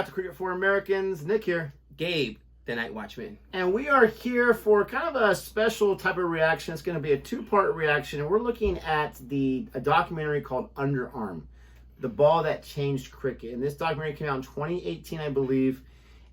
back to Cricket for Americans. Nick here. Gabe, the Night Watchman. And we are here for kind of a special type of reaction. It's going to be a two-part reaction. And we're looking at a documentary called Underarm, the ball that changed cricket. And this documentary came out in 2018, I believe.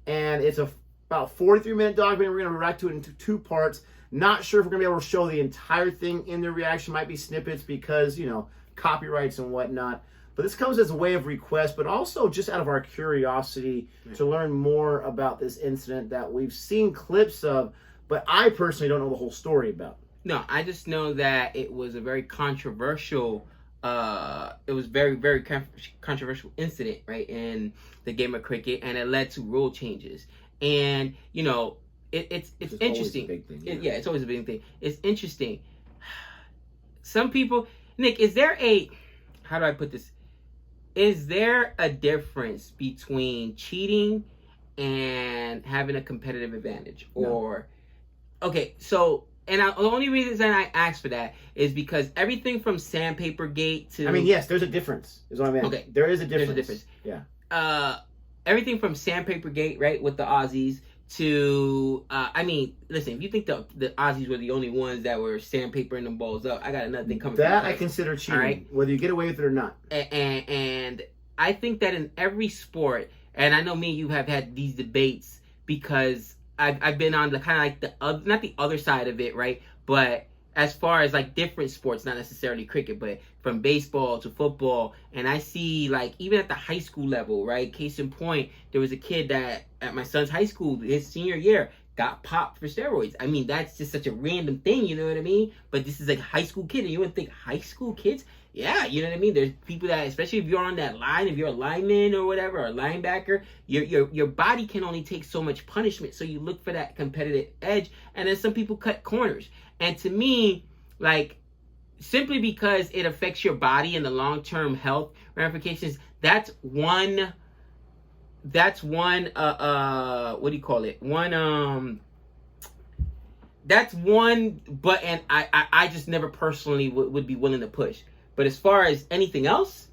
And it's about 43-minute documentary. We're going to react to it into two parts. Not sure if we're going to be able to show the entire thing in the reaction. Might be snippets because, you know, copyrights and whatnot. But this comes as a way of request, but also just out of our curiosity to learn more about this incident that we've seen clips of, but I personally don't know the whole story about. No, I just know that it was a very controversial, very controversial incident, right, in the game of cricket, and it led to rule changes. And, you know, it's interesting. Big thing, yeah, it's always a big thing. It's interesting. Some people, Nick, is there a, how do I put this? Is there a difference between cheating and having a competitive advantage? Or, okay, so, and the only reason I asked for that is because everything from Sandpaper Gate to... I mean, yes, there's a difference, is what I meant. Okay. There is a difference. There's a difference. Yeah. Everything from Sandpaper Gate, right, with the Aussies, to, I mean, listen, if you think the Aussies were the only ones that were sandpapering them balls up, I got another thing coming. That I consider cheating, right? Whether you get away with it or not. And I think that in every sport, and I know me and you have had these debates because I've been on the kind of like the not the other side of it, right? But as far as like different sports, not necessarily cricket, but from baseball to football, and I see like even at the high school level, right? Case in point, there was a kid that at my son's high school, his senior year, got popped for steroids. I mean, that's just such a random thing, you know what I mean? But this is like a high school kid, and you wouldn't think high school kids? Yeah, you know what I mean? There's people that, especially if you're on that line, if you're a lineman or whatever, or a linebacker, your body can only take so much punishment, so you look for that competitive edge, and then some people cut corners. And to me, like, simply because it affects your body and the long-term health ramifications, that's one, what do you call it? That's one button I just never personally would be willing to push. But as far as anything else,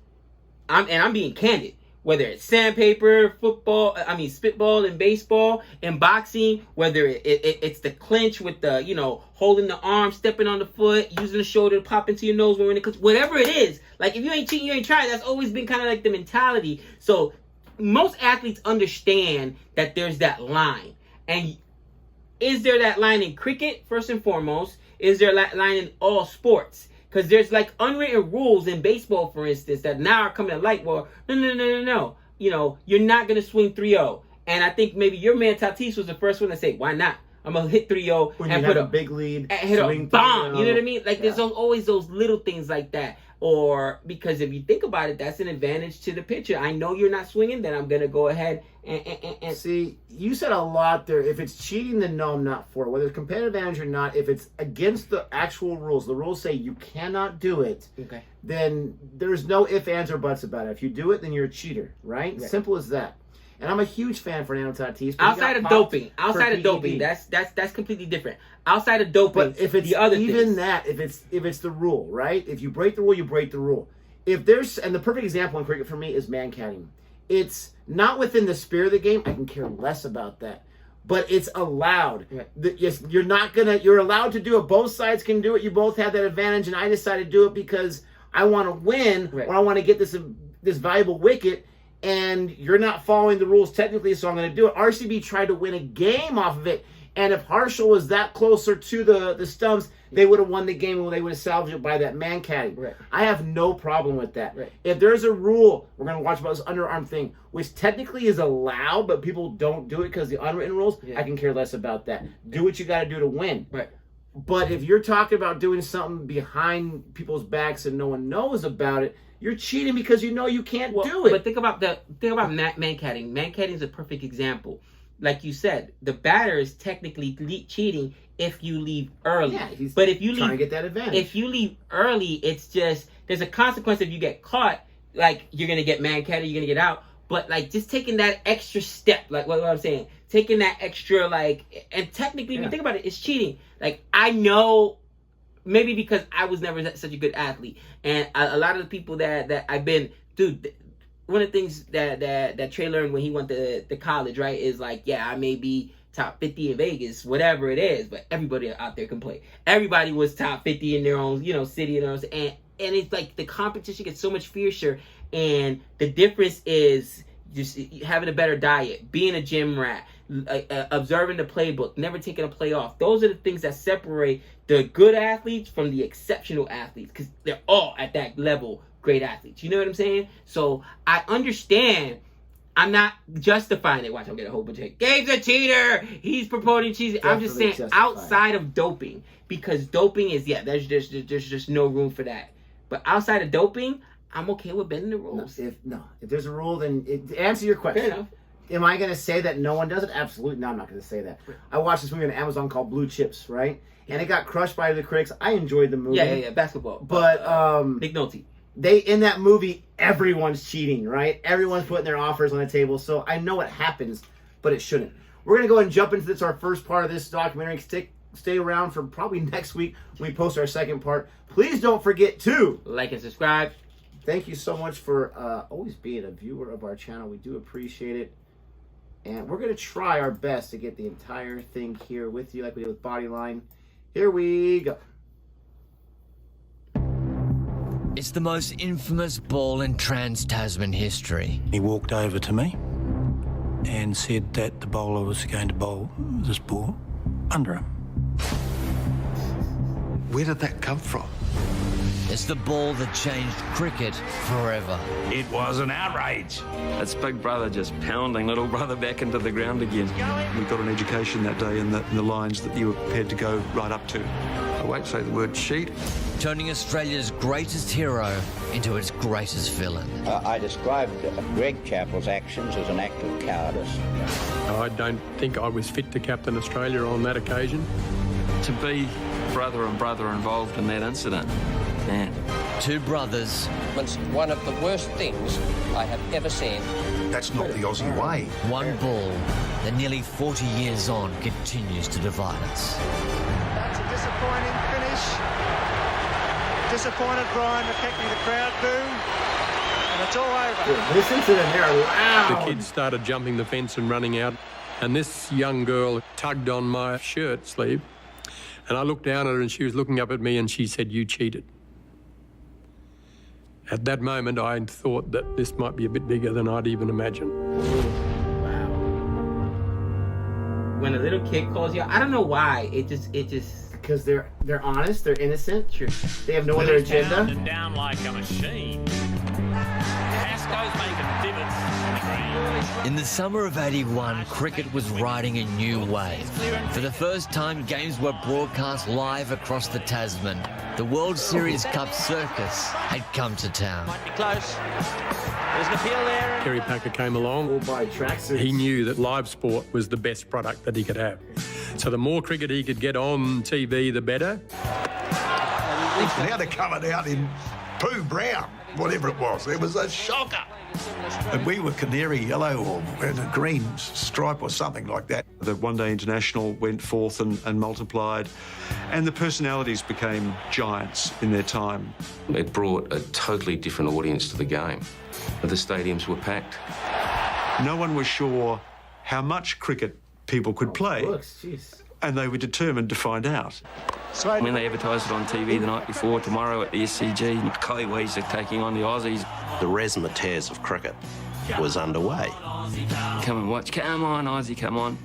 I'm being candid. Whether it's sandpaper, football, spitball and baseball and boxing, whether it's the clinch with the, you know, holding the arm, stepping on the foot, using the shoulder to pop into your nose when it clinch, whatever it is, like if you ain't cheating, you ain't trying. That's always been kind of like the mentality. So most athletes understand that there's that line. And is there that line in cricket, first and foremost? Is there that line in all sports? Because there's like unwritten rules in baseball, for instance, that now are coming to light. Well, no. You know, you're not going to swing 3-0. And I think maybe your man Tatis was the first one to say, why not? I'm going to hit 3-0 and put a big lead. And hit a bomb. You know what I mean? Like, there's always those little things like that. Or, because if you think about it, that's an advantage to the pitcher. I know you're not swinging, then I'm going to go ahead and... See, you said a lot there. If it's cheating, then no, I'm not for it. Whether it's competitive advantage or not, if it's against the actual rules, the rules say you cannot do it, okay, then there's no ifs, ands, or buts about it. If you do it, then you're a cheater, right? Simple as that. And I'm a huge fan for Fernando Tatis. Outside of doping, that's completely different. Outside of doping, but if it's the other even things. That, if it's the rule, right? If you break the rule, you break the rule. If there's, and the perfect example in cricket for me is man catting. It's not within the spirit of the game. I can care less about that. But it's allowed. Yes, you're allowed to do it. Both sides can do it. You both have that advantage, and I decided to do it because I want to win, or I want to get this valuable wicket. And you're not following the rules technically, so I'm going to do it. RCB tried to win a game off of it, and if Harshal was that closer to the stumps, they would have won the game, and they would have salvaged it by that man caddy. Right. I have no problem with that. Right. If there's a rule, we're going to watch about this underarm thing, which technically is allowed, but people don't do it because the unwritten rules, I can care less about that. Do what you got to do to win. Right. But if you're talking about doing something behind people's backs and no one knows about it, you're cheating because you know you can't do it. But think about man catting. Man catting is a perfect example. Like you said, the batter is technically cheating if you leave early. Yeah, he's but if you trying leave, to get that advantage. If you leave early, it's just there's a consequence if you get caught. Like you're gonna get man catted, you're gonna get out. But like just taking that extra step, like what I'm saying, taking that extra like, and technically if you think about it, it's cheating. Like I know. Maybe because I was never such a good athlete. And a lot of the people that I've been, dude, one of the things that Trey learned when he went to college, right, is like, yeah, I may be top 50 in Vegas, whatever it is, but everybody out there can play. Everybody was top 50 in their own, city, and it's like the competition gets so much fiercer, and the difference is just having a better diet, being a gym rat, observing the playbook, never taking a play off. Those are the things that separate the good athletes from the exceptional athletes, because they're all at that level great athletes. You know what I'm saying? So I understand. I'm not justifying it. Watch, I'll get a whole bunch of Gabe's a cheater. He's promoting cheating. I'm just saying outside of doping, because doping is there's just no room for that. But outside of doping, I'm okay with bending the rules. If there's a rule, then answer your question. Fair enough. Am I going to say that no one does it? Absolutely. No, I'm not going to say that. I watched this movie on Amazon called Blue Chips, right? And it got crushed by the critics. I enjoyed the movie. Yeah, basketball. But Nick Nolte. In that movie, everyone's cheating, right? Everyone's putting their offers on the table. So I know it happens, but it shouldn't. We're going to go ahead and jump into this, our first part of this documentary. Stay around for probably next week when we post our second part. Please don't forget to like and subscribe. Thank you so much for always being a viewer of our channel. We do appreciate it. And we're going to try our best to get the entire thing here with you like we did with Bodyline. Here we go. It's the most infamous ball in Trans-Tasman history. He walked over to me and said that the bowler was going to bowl this ball under him. Where did that come from? It's the ball that changed cricket forever. It was an outrage. It's Big Brother just pounding Little Brother back into the ground again. We got an education that day in the lines that you were prepared to go right up to. I won't say the word cheat. Turning Australia's greatest hero into its greatest villain. I described Greg Chappell's actions as an act of cowardice. I don't think I was fit to captain Australia on that occasion. To be brother and brother involved in that incident, man. Two brothers. It's one of the worst things I have ever seen. That's not the Aussie way. One ball that nearly 40 years on continues to divide us. That's a disappointing finish. Disappointed Brian McKechnie, the crowd boo. And it's all over. Dude, listen to them, they're loud. The kids started jumping the fence and running out, and this young girl tugged on my shirt sleeve, and I looked down at her and she was looking up at me and she said, "You cheated." At that moment, I thought that this might be a bit bigger than I'd even imagined. Wow. When a little kid calls you out, I don't know why. It just because they're honest, they're innocent. Sure. They have no other agenda. Pounded down like a machine. Pasco's making divots in the green. In the summer of '81, cricket was riding a new wave. For the first time, games were broadcast live across the Tasman. The World Series Cup circus had come to town. Might be close. There's an appeal there. Kerry Packer came along. All by tracksuits. He knew that live sport was the best product that he could have. So the more cricket he could get on TV, the better. Now they're coming out in poo brown, whatever it was. It was a shocker. And we were canary yellow or a green stripe or something like that. The one-day international went forth and multiplied, and the personalities became giants in their time. It brought a totally different audience to the game. The stadiums were packed. No one was sure how much cricket people could play, and they were determined to find out. When they advertised it on TV the night before, tomorrow at the SCG, Kiwis are taking on the Aussies. The razzmatazz of cricket was underway. Come and watch. Come on, Aussie, come on.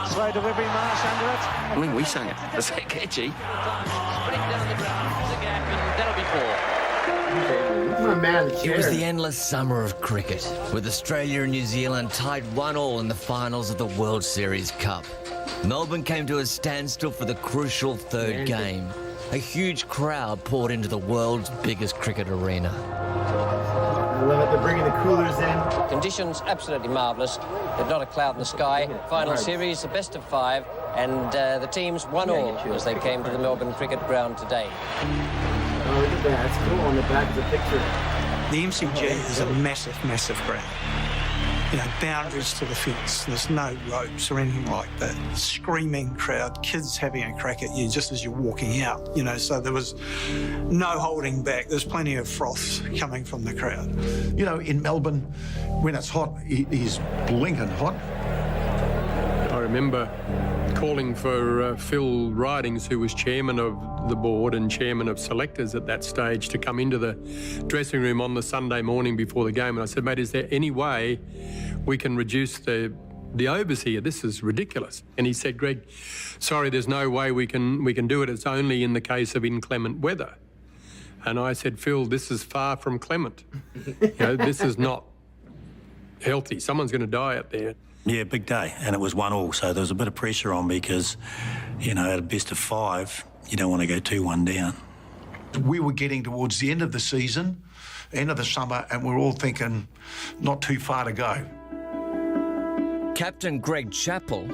Slow delivery, Marsh under it. I think we sang it. Is that catchy? That'll be four. It was the endless summer of cricket, with Australia and New Zealand tied 1-1 in the finals of the World Series Cup. Melbourne came to a standstill for the crucial third game. A huge crowd poured into the world's biggest cricket arena. I love it. They're bringing the coolers in. Conditions absolutely marvellous. There's not a cloud in the sky. Final series, the best of 5, and the teams 1-1 as they came to the Melbourne Cricket Ground today. Oh, look at that. That's cool on the back of the picture. The MCG is a massive, massive crowd. boundaries to the fence. There's no ropes or anything like that. Screaming crowd, kids having a crack at you just as you're walking out, so there was no holding back. There's plenty of froth coming from the crowd. In Melbourne, when it's hot, it is blinking hot. I remember calling for Phil Ridings, who was chairman of the board and chairman of selectors at that stage, to come into the dressing room on the Sunday morning before the game. And I said, mate, is there any way we can reduce the overs here? This is ridiculous. And he said, Greg, sorry, there's no way we can do it. It's only in the case of inclement weather. And I said, Phil, this is far from clement. This is not healthy. Someone's going to die out there. Yeah, big day, and it was 1-1, so there was a bit of pressure on because, at a best of 5, you don't want to go 2-1 down. We were getting towards the end of the season, end of the summer, and we're all thinking not too far to go. Captain Greg Chappell,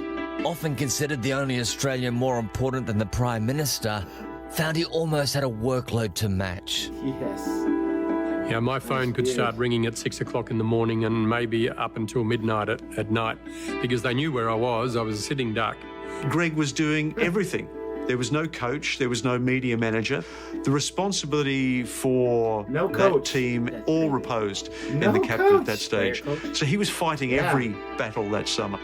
often considered the only Australian more important than the Prime Minister, found he almost had a workload to match. Yes. My phone could start ringing at 6 o'clock in the morning and maybe up until midnight at night, because they knew where I was. I was a sitting duck. Greg was doing everything. There was no coach, there was no media manager. The responsibility for that team all reposed in the captain at that stage. So he was fighting every battle that summer.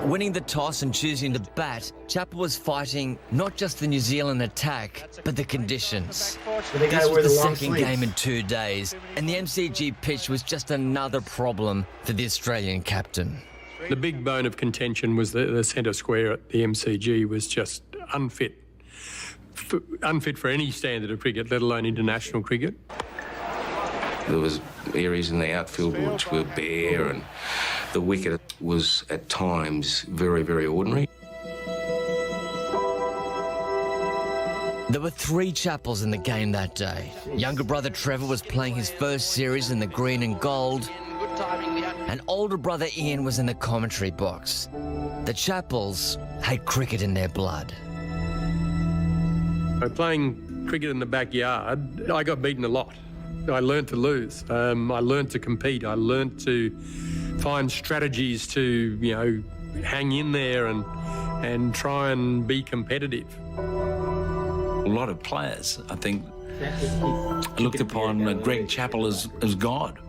Winning the toss and choosing to bat, Chappell was fighting not just the New Zealand attack, but the conditions. This was the second game in 2 days, and the MCG pitch was just another problem for the Australian captain. The big bone of contention was the centre square at the MCG was just unfit for any standard of cricket, let alone international cricket. There was areas in the outfield which were bare, and the wicket was at times very, very ordinary. There were 3 Chappells in the game that day. Younger brother Trevor was playing his first series in the green and gold, and older brother Ian was in the commentary box. The Chappells had cricket in their blood. By playing cricket in the backyard, I got beaten a lot. I learned to lose. I learned to compete. I learned to find strategies to, hang in there and try and be competitive. A lot of players, I think, looked upon Greg Chappell as God.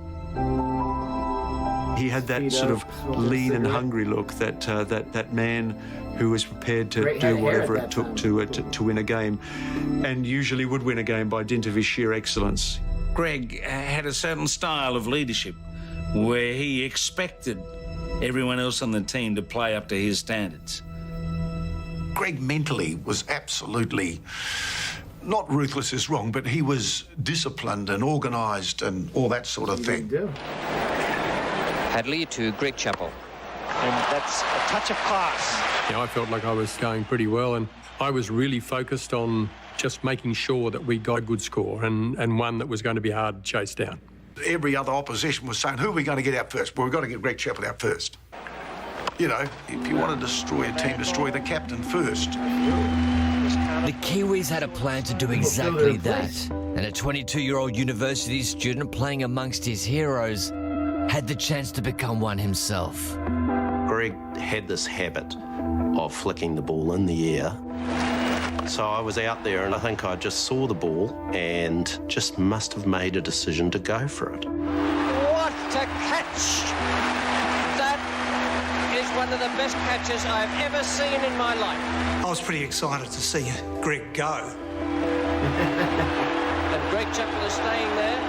He had that sort of lean and hungry look, that man who was prepared to do whatever it took to win a game, and usually would win a game by dint of his sheer excellence. Greg had a certain style of leadership where he expected everyone else on the team to play up to his standards. Greg mentally was absolutely, not ruthless is wrong, but he was disciplined and organised and all that sort of thing. Hadley to Greg Chappell. And that's a touch of class. I felt like I was going pretty well, and I was really focused on just making sure that we got a good score and one that was going to be hard to chase down. Every other opposition was saying, who are we going to get out first? Well, we've got to get Greg Chappell out first. If you want to destroy a team, destroy the captain first. The Kiwis had a plan to do exactly that, and a 22-year-old university student playing amongst his heroes had the chance to become one himself. Greg had this habit of flicking the ball in the air. So I was out there and I think I just saw the ball and just must have made a decision to go for it. What a catch! That is one of the best catches I've ever seen in my life. I was pretty excited to see Greg go. And Greg Chappell is staying there.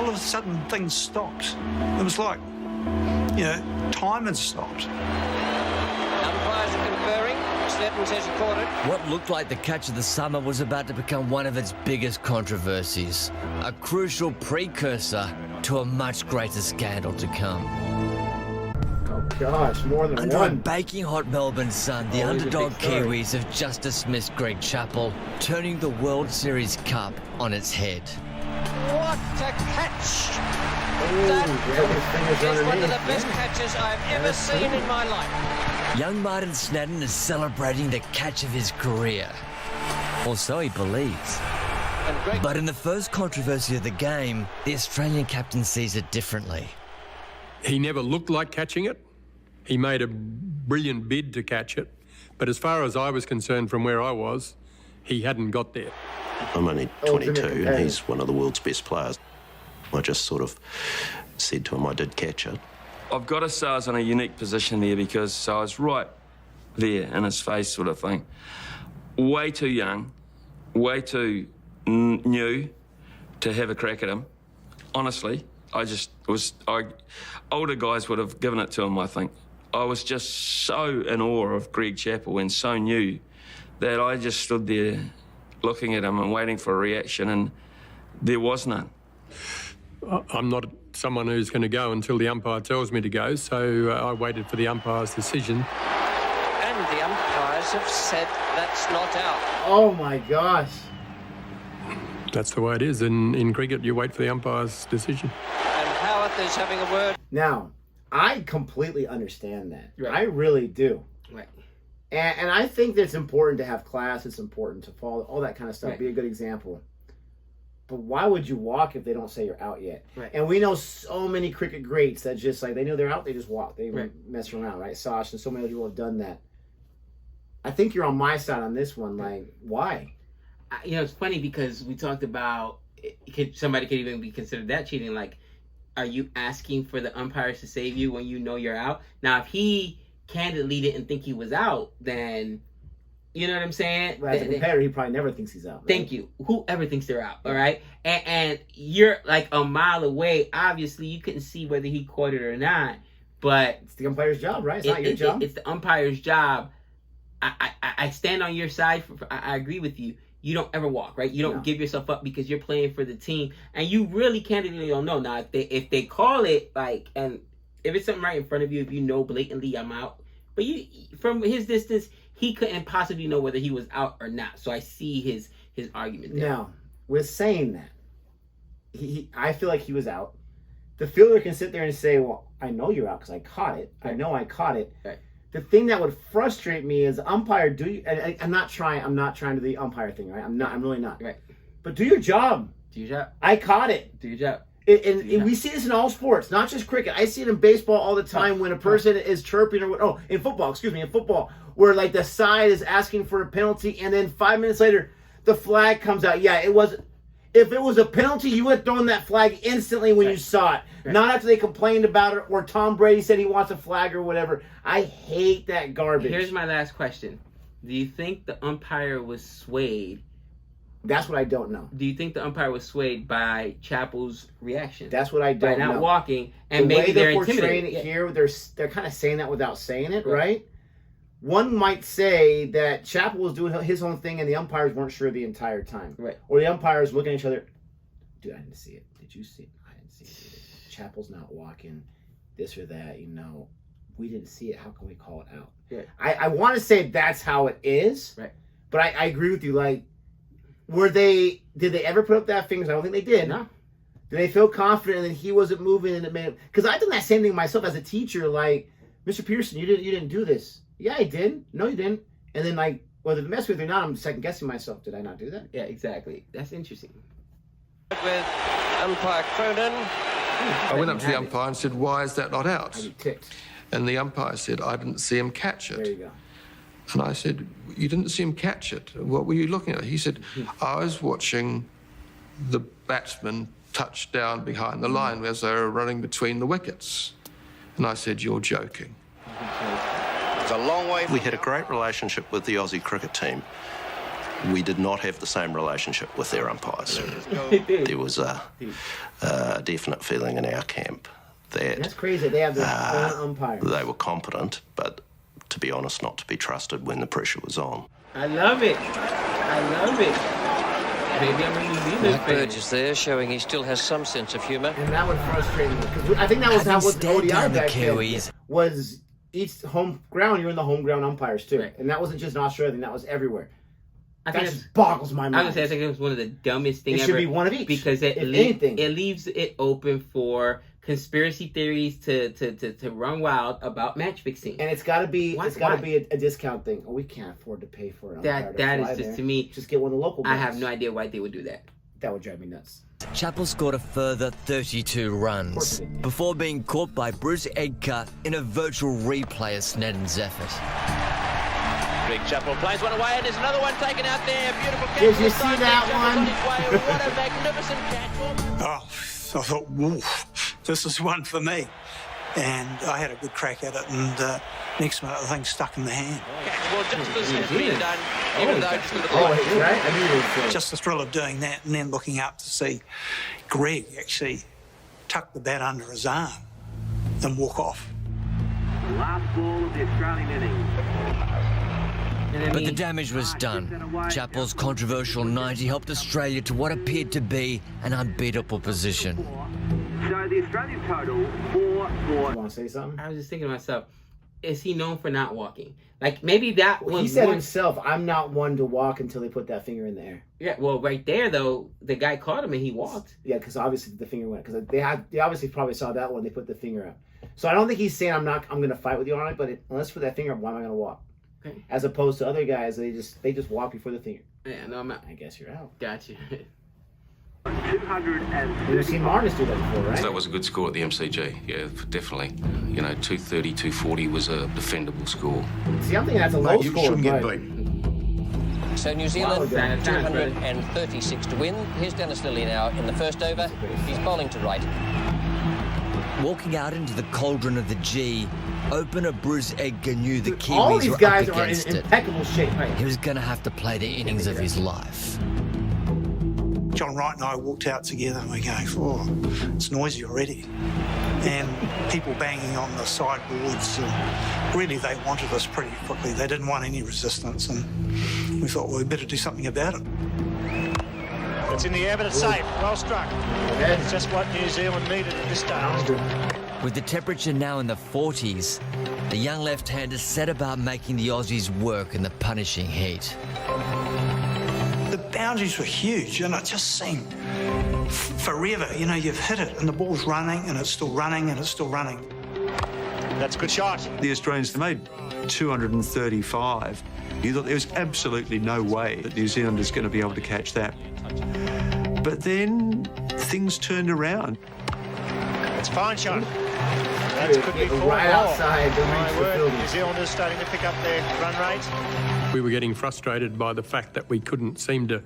All of a sudden, things stopped. It was like, time had stopped. Umpires are conferring. Stetton says he caught it. What looked like the catch of the summer was about to become one of its biggest controversies, a crucial precursor to a much greater scandal to come. Oh gosh, more than Under one. a baking hot Melbourne sun, the underdog Kiwis have just dismissed Greg Chappell, turning the World Series Cup on its head. What a catch! That is one of the best catches I've ever seen in my life. Young Martin Snedden is celebrating the catch of his career. Or so he believes. But in the first controversy of the game, the Australian captain sees it differently. He never looked like catching it. He made a brilliant bid to catch it. But as far as I was concerned from where I was, he hadn't got there. I'm only 22 and he's one of the world's best players. I just sort of said to him I did catch it. I've got to say I was in a unique position there because I was right there in his face sort of thing. Way too young, way too new to have a crack at him. Honestly, older guys would have given it to him, I think. I was just so in awe of Greg Chappell and so new that I just stood there looking at him and waiting for a reaction, and there was none. I'm not someone who's going to go until the umpire tells me to go, so I waited for the umpire's decision. And the umpires have said that's not out. Oh my gosh. That's the way it is. In cricket, you wait for the umpire's decision. And Howarth is having a word. Now, I completely understand that. Right. I really do. Right. And I think that it's important to have class. It's important to follow all that kind of stuff. Right. Be a good example. But why would you walk if they don't say you're out yet? Right. And we know so many cricket greats that just like they know they're out, they just walk. They even mess around, right? Sash and so many other people have done that. I think you're on my side on this one. Like, why? You know, it's funny because we talked about somebody could even be considered that cheating. Like, are you asking for the umpires to save you when you know you're out? Now, if he candidly didn't think he was out, then you know what I'm saying? Well, as a competitor, he probably never thinks he's out. Right? Thank you. Whoever thinks they're out, all right? And you're like a mile away. Obviously, you couldn't see whether he caught it or not, but it's the umpire's job, right? It's not your job. It's the umpire's job. I stand on your side. I agree with you. You don't ever walk, right? You don't give yourself up because you're playing for the team, and you really candidly don't know. Now, if they call it like, and if it's something right in front of you, if you know blatantly I'm out, but you from his distance, he couldn't possibly know whether he was out or not. So I see his argument there. Now, with saying that, I feel like he was out. The fielder can sit there and say, "Well, I know you're out because I caught it. I know I caught it." Right. The thing that would frustrate me is umpire. I'm not trying to do the umpire thing, right? I'm really not. Right. But do your job. Do your job. I caught it. Do your job. And we see this in all sports, not just cricket. I see it in baseball all the time when a person is chirping in football, where like the side is asking for a penalty and then 5 minutes later the flag comes out. Yeah, if it was a penalty, you would have thrown that flag instantly when you saw it. Right. Not after they complained about it or Tom Brady said he wants a flag or whatever. I hate that garbage. Here's my last question. Do you think the umpire was swayed? That's what I don't know. Do you think the umpire was swayed by Chappell's reaction? That's what I don't know. By not walking, and maybe they're portraying it here. They're kind of saying that without saying it, right? One might say that Chappell was doing his own thing, and the umpires weren't sure the entire time, right? Or the umpires looking at each other. Dude, I didn't see it. Did you see it? I didn't see it. Chappell's not walking, this or that. We didn't see it. How can we call it out? Right. I want to say that's how it is, right? But I agree with you. Like, did they ever put up that finger? I don't think they did. No. Did they feel confident that he wasn't moving and it made? Because I've done that same thing myself as a teacher. Like, Mr. Pearson, you didn't do this. Yeah, I did. No, you didn't. And then like, whether to mess with it or not, I'm second guessing myself. Did I not do that? Yeah, exactly. That's interesting. With umpire Cronin. I went up to the umpire and said, "Why is that not out?" And he ticked. And the umpire said, "I didn't see him catch it." There you go. And I said, "You didn't see him catch it. What were you looking at?" He said, "I was watching the batsman touch down behind the line as they were running between the wickets." And I said, "You're joking." It's a long way. We had a great relationship with the Aussie cricket team. We did not have the same relationship with their umpires. There was a definite feeling in our camp that... That's crazy. They have their own umpires. They were competent, but to be honest, not to be trusted when the pressure was on. I love it. Maybe I'm going to be Matt Burgess there, showing he still has some sense of humour. And that would frustrate me, because I think that was how the ODI back then was. Each home ground, you're in the home ground umpires too. Right. And that wasn't just in Australia, that was everywhere. That just boggles my mind. I think it was one of the dumbest things ever. It should be one of each. Because it leaves it open for conspiracy theories to run wild about match fixing. And it's got to be a discount thing. Oh, we can't afford to pay for it. That is just, to me, just get one of the local guys. I have no idea why they would do that. That would drive me nuts. Chappell scored a further 32 runs before being caught by Bruce Edgar in a virtual replay of Snedden's effort. Greg Chappell plays one away and there's another one taken out there. Beautiful catch. Did you see that one? What a magnificent catch. Oh, I thought, woof, this is one for me. And I had a good crack at it, and next minute the thing stuck in the hand. Well, just as has been done, even though just a Just the thrill of doing that and then looking up to see Greg actually tuck the bat under his arm and walk off. Last ball of the Australian innings. But the damage was done. Chappell's controversial 90 helped Australia to what appeared to be an unbeatable position. So the Australian total 4-4. Want to say something? I was just thinking to myself, is he known for not walking? Like, maybe that was... He said himself, I'm not one to walk until they put that finger in the air. Yeah, well, right there, though, the guy caught him and he walked. Yeah, because obviously the finger went. Because they obviously probably saw that when they put the finger up. So I don't think he's saying I'm going to fight with you on it, but unless put that finger up, why am I going to walk? Okay. As opposed to other guys, they just walk before the finger. Yeah, no, I'm not. I guess you're out. Gotcha. 230. We've seen Marnus do that before, right? That was a good score at the MCG, yeah, definitely. You know, 230, 240 was a defendable score. See, I'm thinking that's a low score. Shouldn't get beat. So New Zealand 236 to win. Here's Dennis Lilly now in the first over. He's bowling to right. Walking out into the cauldron of the G, opener Bruce Edgar knew the Kiwis All these were guys up are in against it. impeccable shape. Right? He was going to have to play the innings of his life. John Wright and I walked out together and we're going, oh, it's noisy already. And people banging on the sideboards. And really, they wanted us pretty quickly. They didn't want any resistance. And we thought, well, we better do something about it. It's in the air, but it's safe. Well struck. It's just what New Zealand needed at this stage. With the temperature now in the 40s, the young left-hander set about making the Aussies work in the punishing heat. The boundaries were huge, and it just seemed forever. You know, you've hit it, and the ball's running, and it's still running, and it's still running. That's a good shot. The Australians, they made 235. You thought there was absolutely no way that New Zealand is going to be able to catch that. But then things turned around. It's a fine shot. That could be 4 right outside the My reach of the word, field. New Zealanders starting to pick up their run rate. We were getting frustrated by the fact that we couldn't seem to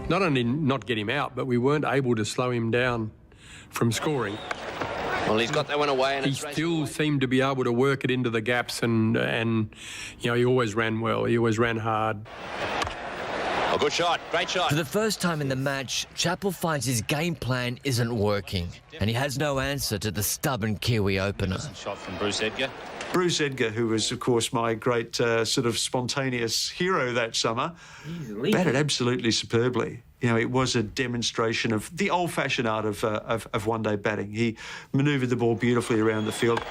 not only not get him out, but we weren't able to slow him down from scoring. Well, he's got that one away, and He it's still seemed to be able to work it into the gaps, and you know, he always ran well. He always ran hard. a good shot. Great shot. For the first time in the match, Chappell finds his game plan isn't working, and he has no answer to the stubborn Kiwi opener. Shot from Bruce Edgar. Bruce Edgar, who was, of course, my great sort of spontaneous hero that summer, batted absolutely superbly. You know, it was a demonstration of the old-fashioned art of one-day batting. He manoeuvred the ball beautifully around the field.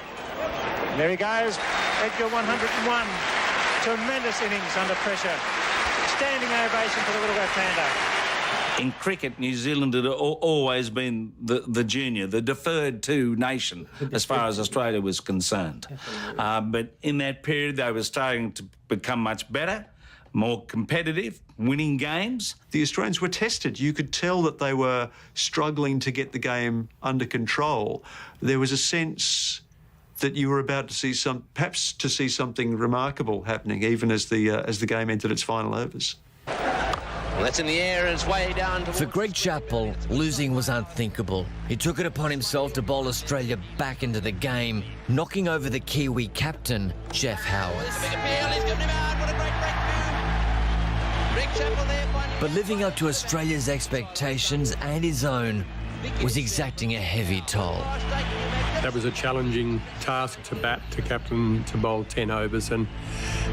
There he goes. Edgar 101. Tremendous innings under pressure. Standing ovation for the little left-hander. In cricket, New Zealand had always been the junior, the deferred to nation, as far as Australia was concerned. But in that period, they were starting to become much better, more competitive, winning games. The Australians were tested. You could tell that they were struggling to get the game under control. There was a sense that you were about to see perhaps to see something remarkable happening, even as the game entered its final overs. Well, that's in the air and it's way down. For Greg Chappell, losing was unthinkable. He took it upon himself to bowl Australia back into the game, knocking over the Kiwi captain, Jeff Howard. But living up to Australia's expectations and his own was exacting a heavy toll. That was a challenging task to bat, to captain, to bowl 10 overs, and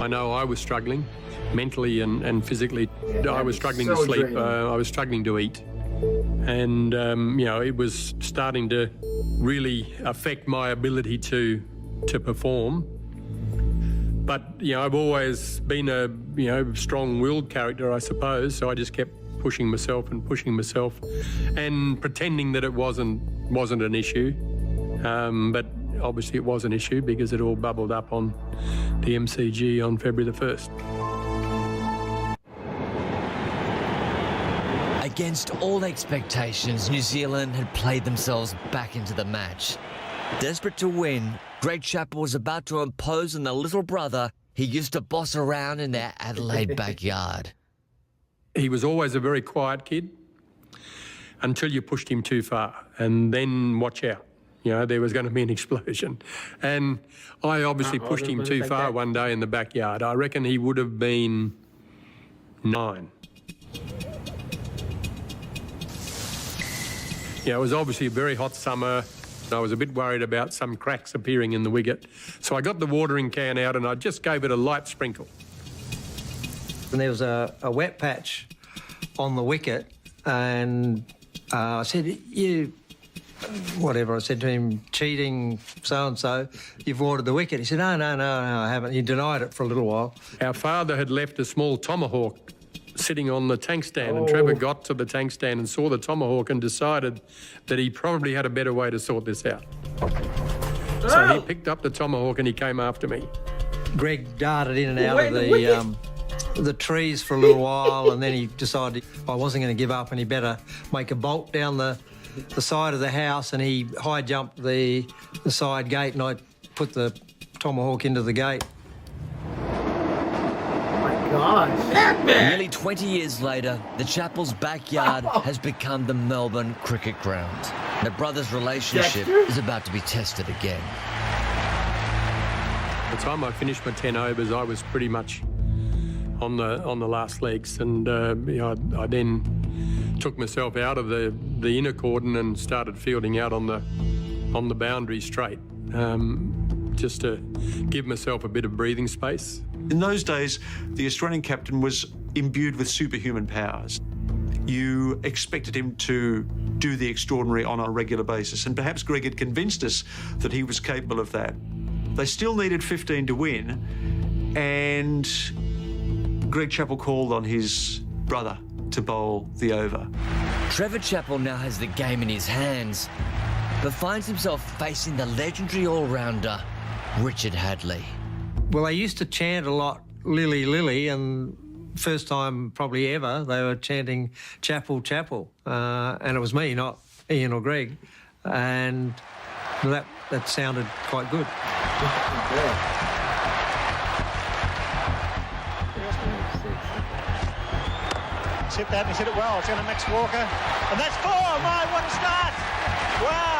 I know I was struggling mentally and physically. I was struggling to sleep. I was struggling to eat, and you know, it was starting to really affect my ability to perform. But you know, I've always been a strong-willed character, I suppose. So I just kept pushing myself and pretending that it wasn't an issue. But obviously it was an issue because it all bubbled up on the MCG on February the 1st. Against all expectations, New Zealand had played themselves back into the match. Desperate to win, Greg Chappell was about to impose on the little brother he used to boss around in their Adelaide backyard. He was always a very quiet kid until you pushed him too far, and then watch out. You know, there was going to be an explosion. And I obviously pushed him too far one day in the backyard. I reckon he would have been 9. Yeah, it was obviously a very hot summer. I was a bit worried about some cracks appearing in the wicket. So I got the watering can out and I just gave it a light sprinkle. And there was a wet patch on the wicket, and I said, I said to him, cheating so-and-so, you've watered the wicket. He said, no, I haven't. He denied it for a little while. Our father had left a small tomahawk sitting on the tank stand, and Trevor got to the tank stand and saw the tomahawk and decided that he probably had a better way to sort this out. So he picked up the tomahawk and he came after me. Greg darted in and out of the trees for a little while, and then he decided I wasn't going to give up and he better make a bolt down the side of the house, and he high jumped the side gate, and I put the tomahawk into the gate. Gosh. Nearly 20 years later, the Chappell's backyard has become the Melbourne cricket ground. The brothers' relationship is about to be tested again. By the time I finished my 10 overs, I was pretty much on the last legs, and I then took myself out of the inner cordon and started fielding out on the boundary straight, just to give myself a bit of breathing space. In those days, the Australian captain was imbued with superhuman powers. You expected him to do the extraordinary on a regular basis, and perhaps Greg had convinced us that he was capable of that. They still needed 15 to win, and Greg Chappell called on his brother to bowl the over. Trevor Chappell now has the game in his hands, but finds himself facing the legendary all-rounder, Richard Hadlee. Well, they used to chant a lot, Lily, Lily, and first time probably ever, they were chanting Chappell, Chappell. And it was me, not Ian or Greg. And that sounded quite good. He's hit that and he's hit it well. It's going to Max Walker. And that's 4. My, what a start. Wow.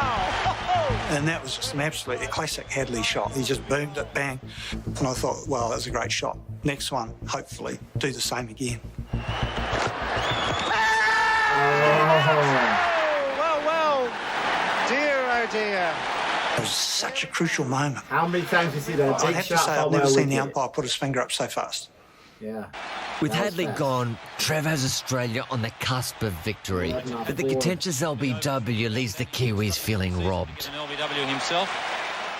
And that was just an absolutely classic Hadlee shot. He just boomed it, bang. And I thought, well, that was a great shot. Next one, hopefully, do the same again. Well. Dear, oh dear. It was such a crucial moment. How many times did you see that? I have to say, I've never seen the umpire put his finger up so fast. Yeah. With Hadlee gone, Trev has Australia on the cusp of victory. But the contentious LBW leaves the Kiwis feeling robbed. LBW himself.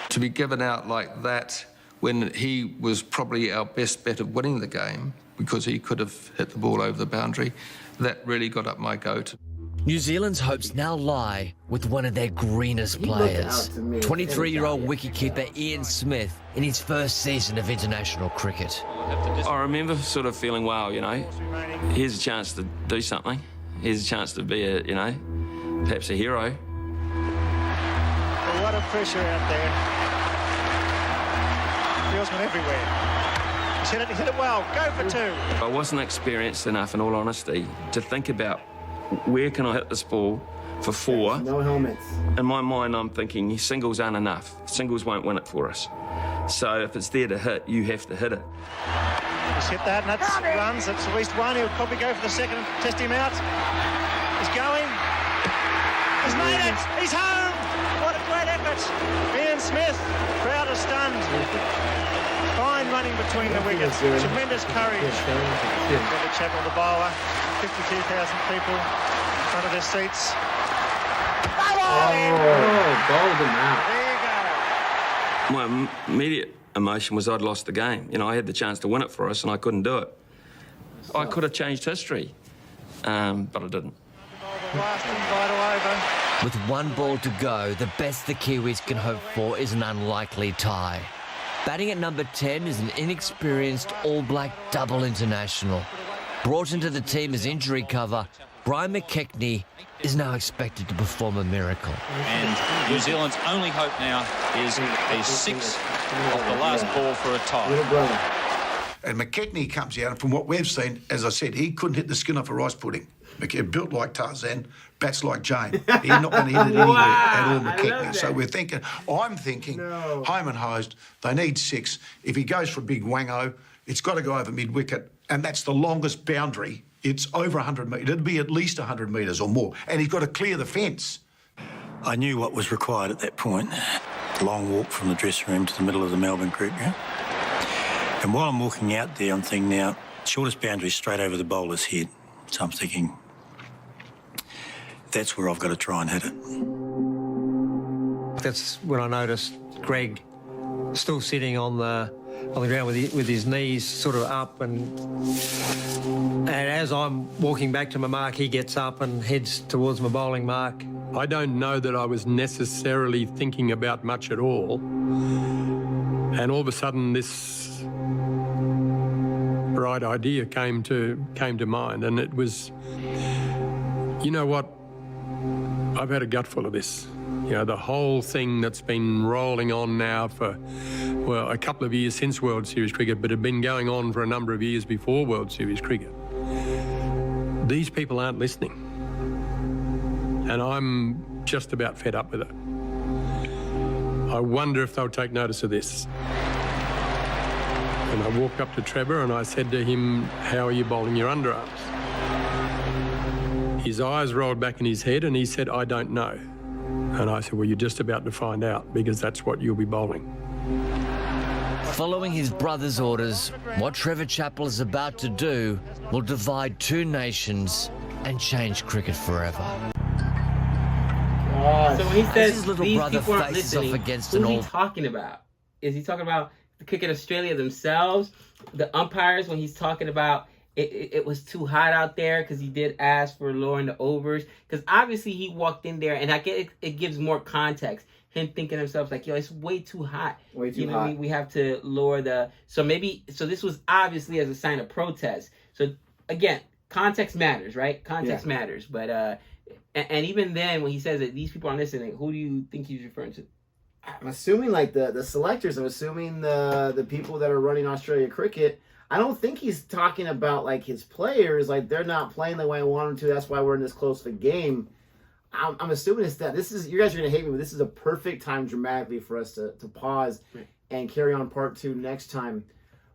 To be given out like that when he was probably our best bet of winning the game, because he could have hit the ball over the boundary, that really got up my goat. New Zealand's hopes now lie with one of their greenest players, 23-year-old wicketkeeper Ian Smith, in his first season of international cricket. I remember sort of feeling, wow, here's a chance to do something. Here's a chance to be perhaps a hero. Well, what a pressure out there. Fieldsman everywhere. He hit it well. Go for 2. I wasn't experienced enough, in all honesty, to think about where can I hit this ball for 4. No helmets. In my mind, I'm thinking singles aren't enough. Singles won't win it for us. So if it's there to hit, you have to hit it. He's hit that, and that's runs. It's at least 1. He'll probably go for the second and test him out. He's going. He's made it. He's home. What a great effort. Ian Smith, crowd is stunned. Fine running between the wickets. Tremendous courage. Trevor Chappell, the bowler. 52,000 people in front of their seats. Bowled him out. There you go. My immediate emotion was I'd lost the game. I had the chance to win it for us and I couldn't do it. I could have changed history, but I didn't. With 1 ball to go, the best the Kiwis can hope for is an unlikely tie. Batting at number 10 is an inexperienced All Black double international. Brought into the team as injury cover, Brian McKechnie is now expected to perform a miracle. And New Zealand's only hope now is a 6 off the last ball for a tie. And McKechnie comes out, and from what we've seen, as I said, he couldn't hit the skin off a rice pudding. Built like Tarzan, bats like Jane. He's not going to hit it anywhere at all, McKechnie. So I'm thinking, home and hosed, they need 6. If he goes for a big wango, it's got to go over mid-wicket, and that's the longest boundary. It's over 100 metres. It'd be at least 100 metres or more, and he's got to clear the fence. I knew what was required at that point. Long walk from the dressing room to the middle of the Melbourne group, yeah? And while I'm walking out there, I'm thinking now, shortest boundary straight over the bowler's head. So I'm thinking, that's where I've got to try and hit it. That's when I noticed Greg still sitting on the ground with his knees sort of up, and as I'm walking back to my mark, he gets up and heads towards my bowling mark. I don't know that I was necessarily thinking about much at all, and all of a sudden this bright idea came to mind, and it was, you know what, I've had a gutful of this. You know, the whole thing that's been rolling on now for, well, a couple of years since World Series cricket, but had been going on for a number of years before World Series cricket. These people aren't listening, and I'm just about fed up with it. I wonder if they'll take notice of this. And I walked up to Trevor and I said to him, how are you bowling your underarms? His eyes rolled back in his head and he said, I don't know. And I said, well, you're just about to find out, because that's what you'll be bowling. Following his brother's orders, what Trevor Chappell is about to do will divide two nations and change cricket forever. So when he says his little these brother people aren't faces listening, off against who's an he old... talking about? Is he talking about the Cricket Australia themselves, the umpires, when he's talking about it was too hot out there because he did ask for lowering the overs? Because obviously he walked in there, and I get it gives more context. Him thinking to himself like, yo, it's way too hot. Way too hot. We have to lower the... So this was obviously as a sign of protest. So again, context matters, right? Context matters. But and even then, when he says that these people aren't listening, who do you think he's referring to? I'm assuming like the selectors. I'm assuming the people that are running Australia cricket. I don't think he's talking about like his players. Like they're not playing the way I want them to. That's why we're in this close of a game. I'm assuming it's that. This is, you guys are gonna hate me, but this is a perfect time dramatically for us to pause and carry on part 2 next time.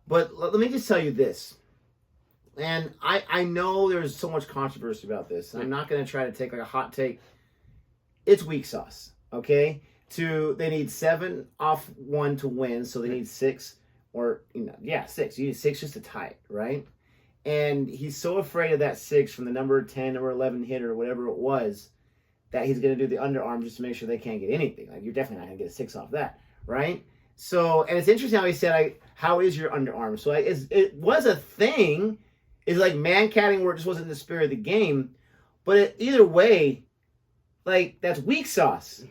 But let me just tell you this. And I know there's so much controversy about this. I'm not gonna try to take like a hot take. It's weak sauce, okay? They need 7 off 1 to win, so they need 6, or 6. You need 6 just to tie it, right? And he's so afraid of that 6 from the number 10 or 11 hitter, whatever it was, that he's going to do the underarm just to make sure they can't get anything. Like, you're definitely not going to get a 6 off that, right? So, and it's interesting how he said, how is your underarm? So it was a thing. It's like man-catting where it just wasn't the spirit of the game. But either way, like, that's weak sauce.